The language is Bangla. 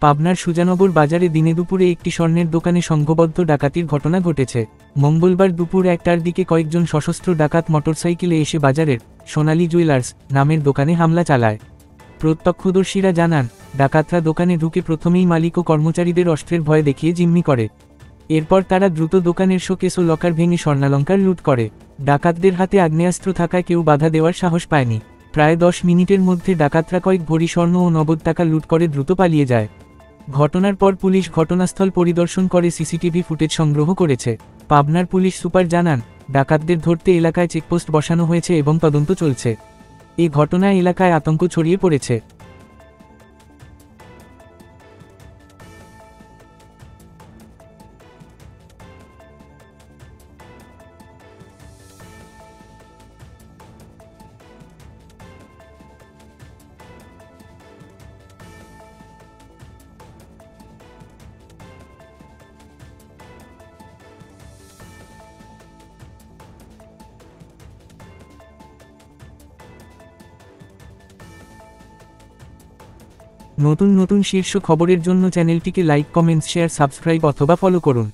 পাবনার সুজানগর বাজারে দিনে দুপুরে একটি স্বর্ণের দোকানে সংঘবদ্ধ ডাকাতির ঘটনা ঘটেছে। মঙ্গলবার দুপুর 1টার দিকে কয়েকজন সশস্ত্র ডাকাত মোটরসাইকেলে এসে বাজারের সোনালী জুয়েলার্স নামের দোকানে হামলা চালায়। প্রত্যক্ষদর্শীরা জানান, ডাকাতরা দোকানে ঢুকে প্রথমেই মালিক ও কর্মচারীদের অস্ত্রের ভয় দেখিয়ে জিম্মি করে। এরপর তারা দ্রুত দোকানের শোকেস ও লকার ভেঙে স্বর্ণালঙ্কার লুট করে। ডাকাতদের হাতে আগ্নেয়াস্ত্র থাকায় কেউ বাধা দেওয়ার সাহস পায়নি। প্রায় 10 মিনিটের মধ্যে ডাকাতরা কয়েক ভরি স্বর্ণ ও নগদ টাকা লুট করে দ্রুত পালিয়ে যায়। ঘটনার পর পুলিশ ঘটনাস্থল পরিদর্শন করে সিসিটিভি ফুটেজ সংগ্রহ করেছে। পাবনার পুলিশ সুপার জানান, ডাকাতদের ধরতে এলাকায় চেকপোস্ট বসানো হয়েছে এবং তদন্ত চলছে। এই ঘটনায় এলাকায় আতঙ্ক ছড়িয়ে পড়েছে। নতুন নতুন শীর্ষ খবরের জন্য চ্যানেলটিকে লাইক, কমেন্টস, শেয়ার, সাবস্ক্রাইব অথবা ফলো করুন।